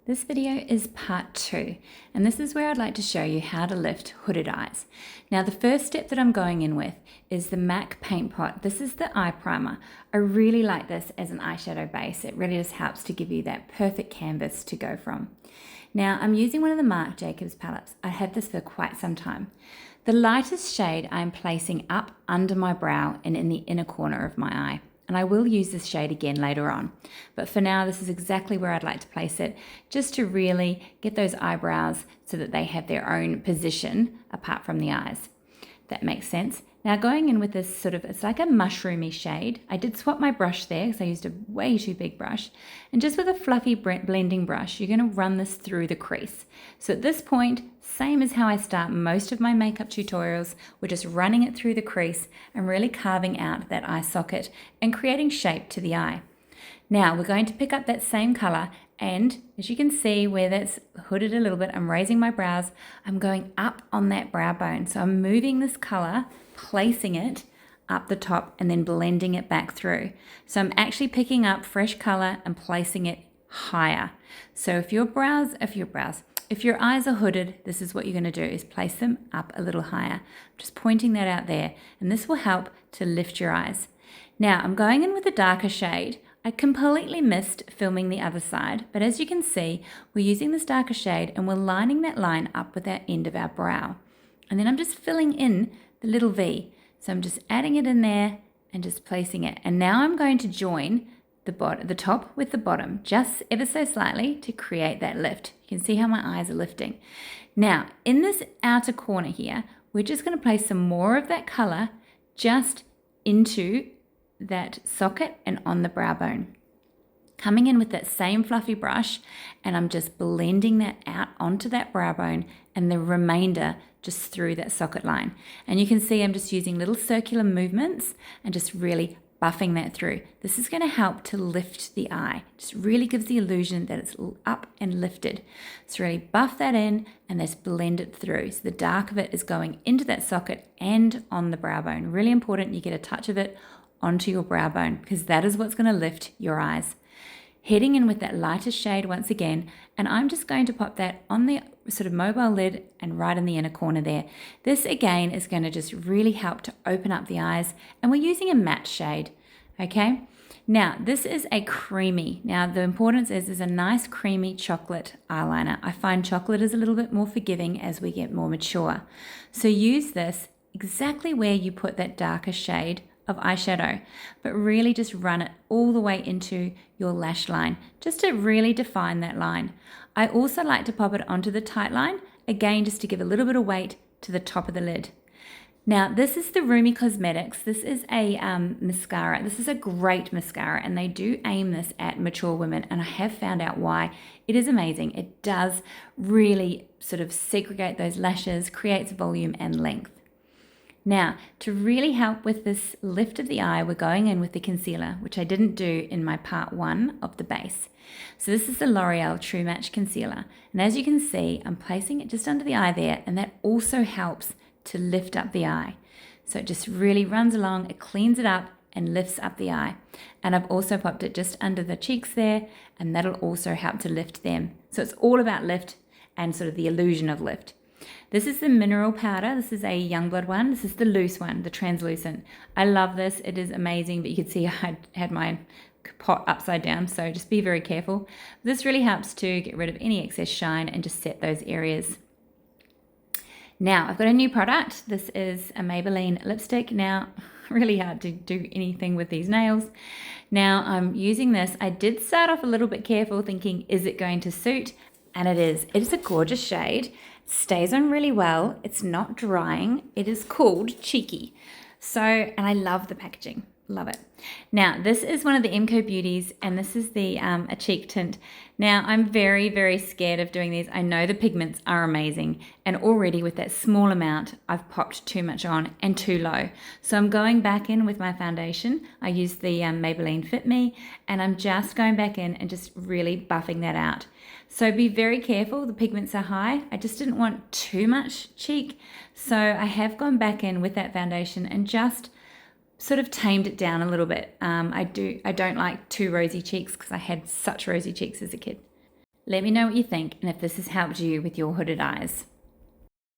This video is part 2, and this is where I'd like to show you how to lift hooded eyes. Now the first step that I'm going in with is the M.A.C paint pot. This is the eye primer. I really like this as an eyeshadow base. It really just helps to give you that perfect canvas to go from. Now I'm using one of the Marc Jacobs palettes. I had this for quite some time. The lightest shade I'm placing up under my brow and in the inner corner of my eye. And I will use this shade again later on. But for now, this is exactly where I'd like to place it, just to really get those eyebrows so that they have their own position apart from the eyes. That makes sense. Now going in with this sort of, it's like a mushroomy shade. I did swap my brush there because I used a way too big brush. And just with a fluffy blending brush, you're going to run this through the crease. So at this point, same as how I start most of my makeup tutorials, we're just running it through the crease and really carving out that eye socket and creating shape to the eye. Now we're going to pick up that same color, and as you can see where that's hooded a little bit, I'm raising my brows, I'm going up on that brow bone. So I'm moving this color, placing it up the top and then blending it back through. So I'm actually picking up fresh color and placing it higher. So if your eyes are hooded, this is what you're going to do, is place them up a little higher. Just pointing that out there, and this will help to lift your eyes. Now I'm going in with a darker shade. I completely missed filming the other side, but as you can see, we're using this darker shade and we're lining that line up with that end of our brow. And then I'm just filling in the little V. So I'm just adding it in there and just placing it. And now I'm going to join the top with the bottom, just ever so slightly to create that lift. You can see how my eyes are lifting. Now, in this outer corner here, we're just going to place some more of that color just into that socket and on the brow bone. Coming in with that same fluffy brush, and I'm just blending that out onto that brow bone and the remainder just through that socket line. And you can see I'm just using little circular movements and just really buffing that through. This is going to help to lift the eye. Just really gives the illusion that it's up and lifted. So really buff that in and just blend it through. So the dark of it is going into that socket and on the brow bone. Really important you get a touch of it onto your brow bone, because that is what's going to lift your eyes. Heading in with that lighter shade once again, and I'm just going to pop that on the sort of mobile lid and right in the inner corner there. This again is going to just really help to open up the eyes, and we're using a matte shade, okay? Now this is a creamy, now the importance is a nice creamy chocolate eyeliner. I find chocolate is a little bit more forgiving as we get more mature. So use this exactly where you put that darker shade of eyeshadow, but really just run it all the way into your lash line, just to really define that line. I also like to pop it onto the tight line, again, just to give a little bit of weight to the top of the lid. Now, this is the Rumi Cosmetiques. This is a mascara. This is a great mascara, and they do aim this at mature women, and I have found out why. It is amazing. It does really sort of segregate those lashes, creates volume and length. Now, to really help with this lift of the eye, we're going in with the concealer, which I didn't do in my part 1 of the base. So this is the L'Oreal True Match Concealer. And as you can see, I'm placing it just under the eye there, and that also helps to lift up the eye. So it just really runs along, it cleans it up and lifts up the eye. And I've also popped it just under the cheeks there, and that'll also help to lift them. So it's all about lift and sort of the illusion of lift. This is the mineral powder. This is a Youngblood one. This is the loose one, the translucent. I love this. It is amazing, but you can see I had my pot upside down, so just be very careful. This really helps to get rid of any excess shine and just set those areas. Now, I've got a new product. This is a Maybelline lipstick. Now, really hard to do anything with these nails. Now, I'm using this. I did start off a little bit careful, thinking, is it going to suit? And it is. It is a gorgeous shade. Stays on really well. It's not drying. It is called Cheeky. So, and I love the packaging. Love it. Now, this is one of the McoBeauties, and this is the a cheek tint. Now, I'm very, very scared of doing these. I know the pigments are amazing, and already with that small amount, I've popped too much on and too low. So I'm going back in with my foundation. I use the Maybelline Fit Me, and I'm just going back in and just really buffing that out. So be very careful. The pigments are high. I just didn't want too much cheek. So I have gone back in with that foundation and just sort of tamed it down a little bit. I don't like too rosy cheeks because I had such rosy cheeks as a kid. Let me know what you think and if this has helped you with your hooded eyes.